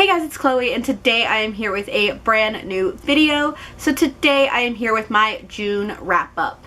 Hey guys, it's Chloe, and today I am here with a brand new video. So today I am here with my June wrap up.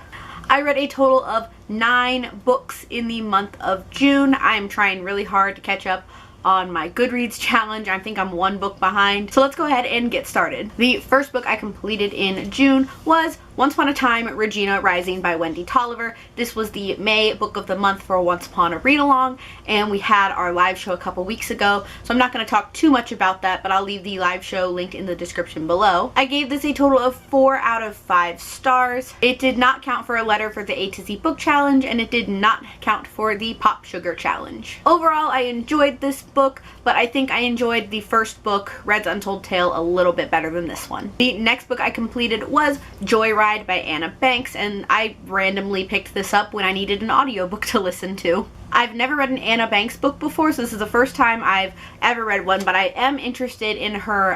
I read a total of 9 books in the month of June. I am trying really hard to catch up on my Goodreads challenge. I think I'm 1 book behind. So let's go ahead and get started. The first book I completed in June was Once Upon a Time, Regina Rising by Wendy Tolliver. This was the May book of the month for Once Upon a Read Along, and we had our live show a couple weeks ago, so I'm not going to talk too much about that, but I'll leave the live show linked in the description below. I gave this a total of 4 out of 5 stars. It did not count for a letter for the A to Z book challenge, and it did not count for the Pop Sugar challenge. Overall, I enjoyed this book, but I think I enjoyed the first book, Red's Untold Tale, a little bit better than this one. The next book I completed was Joyride by Anna Banks, and I randomly picked this up when I needed an audiobook to listen to. I've never read an Anna Banks book before, so this is the first time I've ever read one, but I am interested in her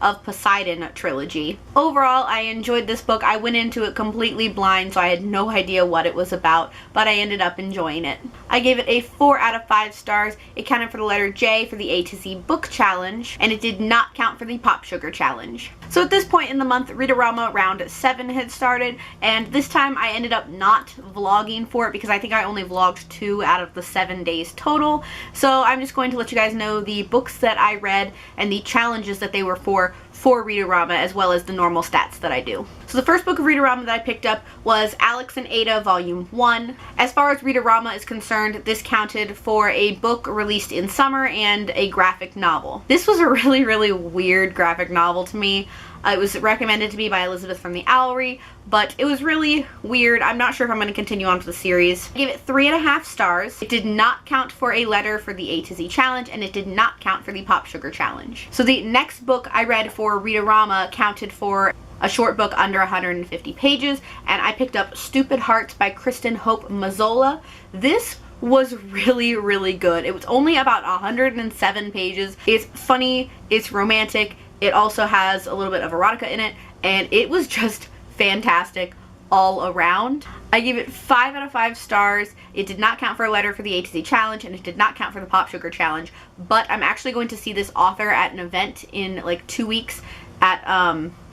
Of Poseidon trilogy. Overall, I enjoyed this book. I went into it completely blind, so I had no idea what it was about, but I ended up enjoying it. I gave it a 4 out of 5 stars. It counted for the letter J for the A to Z book challenge, and it did not count for the Pop Sugar challenge. So at this point in the month, Read-A-Rama round 7 had started, and this time I ended up not vlogging for it because I think I only vlogged 2 out of the 7 days total. So I'm just going to let you guys know the books that I read and the challenges that they were for Read-A-Rama, as well as the normal stats that I do. So the first book of Read-A-Rama that I picked up was Alex and Ada Volume 1. As far as Read-A-Rama is concerned, this counted for a book released in summer and a graphic novel. This was a really weird graphic novel to me. It was recommended to me by Elizabeth from the Owlery, but it was really weird. I'm not sure if I'm going to continue on with the series. I gave it 3.5 stars. It did not count for a letter for the A to Z challenge, and it did not count for the Pop Sugar challenge. So the next book I read for Read-A-Rama counted for a short book under 150 pages, and I picked up Stupid Hearts by Kristen Hope Mazzola. This was really good. It was only about 107 pages. It's funny, it's romantic, it also has a little bit of erotica in it, and it was just fantastic all around. I gave it 5 out of 5 stars. It did not count for a letter for the A to Z challenge, and it did not count for the Pop Sugar challenge, but I'm actually going to see this author at an event in like 2 weeks at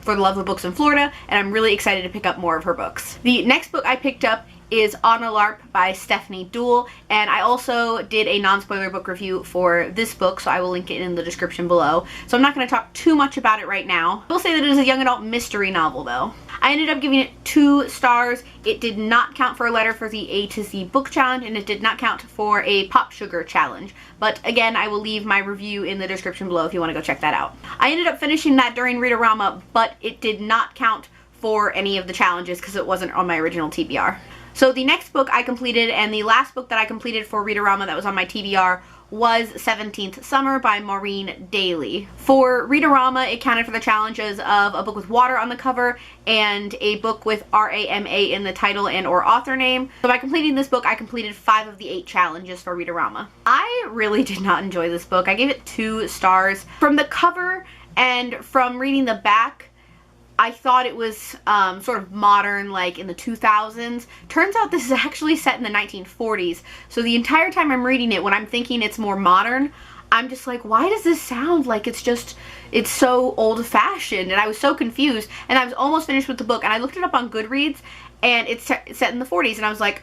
for the Love of Books in Florida, and I'm really excited to pick up more of her books. The next book I picked up is On a Larp by Stephanie Duhl, and I also did a non-spoiler book review for this book, so I will link it in the description below. So I'm not going to talk too much about it right now. I will say that it is a young adult mystery novel though. I ended up giving it 2 stars. It did not count for a letter for the A to Z book challenge, and it did not count for a Pop Sugar challenge. But again, I will leave my review in the description below if you want to go check that out. I ended up finishing that during Read-A-Rama, but it did not count for any of the challenges because it wasn't on my original TBR. So the next book I completed, and the last book that I completed for Read-A-Rama that was on my TBR, was 17th Summer by Maureen Daly. For Read-A-Rama, it counted for the challenges of a book with water on the cover and a book with R-A-M-A in the title and or author name. So by completing this book, I completed 5 of the 8 challenges for Read-A-Rama. I really did not enjoy this book. I gave it 2 stars. From the cover and from reading the back, I thought it was sort of modern, like in the 2000s. Turns out this is actually set in the 1940s. So the entire time I'm reading it, when I'm thinking it's more modern, I'm just like, why does this sound like it's so old-fashioned? And I was so confused, and I was almost finished with the book, and I looked it up on Goodreads, and it's set in the 40s, and I was like,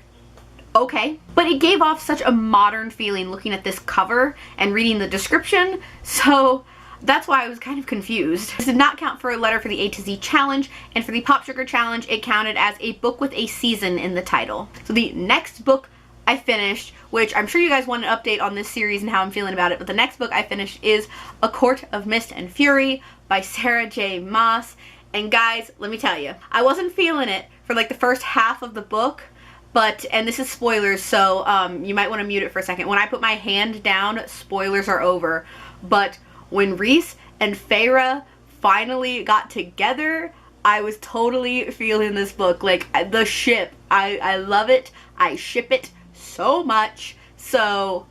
okay. But it gave off such a modern feeling looking at this cover and reading the description, so that's why I was kind of confused. This did not count for a letter for the A to Z challenge, and for the Pop Sugar challenge, it counted as a book with a season in the title. So the next book I finished, which I'm sure you guys want an update on this series and how I'm feeling about it, but the next book I finished is A Court of Mist and Fury by Sarah J. Maas. And guys, let me tell you, I wasn't feeling it for like the first half of the book, but, and this is spoilers, so you might want to mute it for a second. When I put my hand down, spoilers are over, but when Rhys and Feyre finally got together, I was totally feeling this book. Like, the ship, I love it. I ship it so much. So,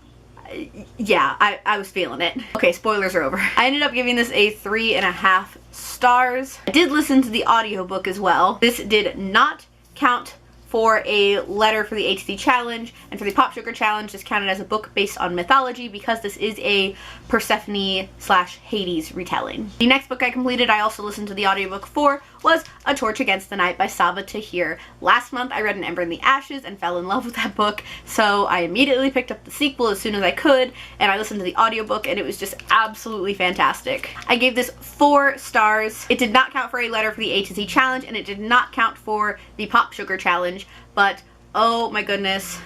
yeah, I was feeling it. Okay, spoilers are over. I ended up giving this a 3.5 stars. I did listen to the audiobook as well. This did not count for a letter for the ATC challenge, and for the Pop Sugar challenge this counted as a book based on mythology because this is a Persephone / Hades retelling. The next book I completed, I also listened to the audiobook for, was A Torch Against the Night by Sava Tahir. Last month I read An Ember in the Ashes and fell in love with that book, so I immediately picked up the sequel as soon as I could, and I listened to the audiobook, and it was just absolutely fantastic. I gave this 4 stars. It did not count for a letter for the ATC challenge, and it did not count for the Pop Sugar challenge, but oh my goodness,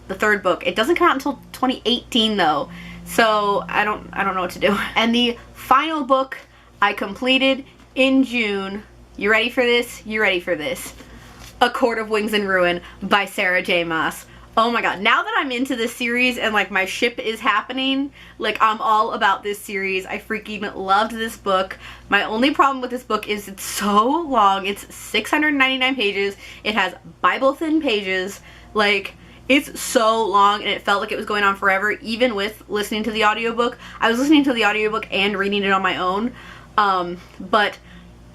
the 3rd book. It doesn't come out until 2018 though, so I don't know what to do. And the final book I completed in June, you ready for this? You ready for this? A Court of Wings and Ruin by Sarah J. Maas. Oh my god, now that I'm into this series and like my ship is happening, like I'm all about this series. I freaking loved this book. My only problem with this book is it's so long. It's 699 pages. It has Bible thin pages. Like, it's so long and it felt like it was going on forever, even with listening to the audiobook. I was listening to the audiobook and reading it on my own. But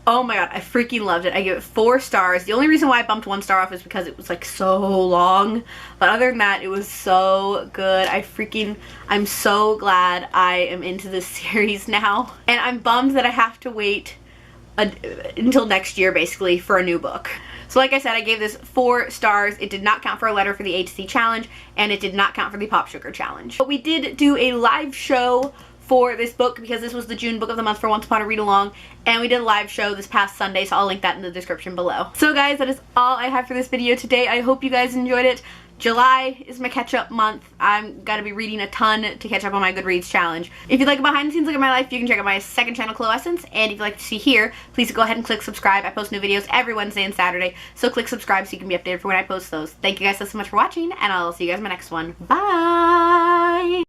oh my god, I freaking loved it. I give it 4 stars. The only reason why I bumped 1 star off is because it was like so long. But other than that, it was so good. I'm so glad I am into this series now. And I'm bummed that I have to wait until next year basically for a new book. So like I said, I gave this 4 stars. It did not count for a letter for the ATC challenge, and it did not count for the Pop Sugar challenge. But we did do a live show for this book because this was the June book of the month for Once Upon a Read Along, and we did a live show this past Sunday, so I'll link that in the description below. So guys, that is all I have for this video today. I hope you guys enjoyed it. July is my catch-up month. I'm gonna be reading a ton to catch up on my Goodreads challenge. If you'd like a behind-the-scenes look at my life, you can check out my second channel, Essence. And if you'd like to see here, please go ahead and click subscribe. I post new videos every Wednesday and Saturday, so click subscribe so you can be updated for when I post those. Thank you guys so much for watching, and I'll see you guys in my next one. Bye!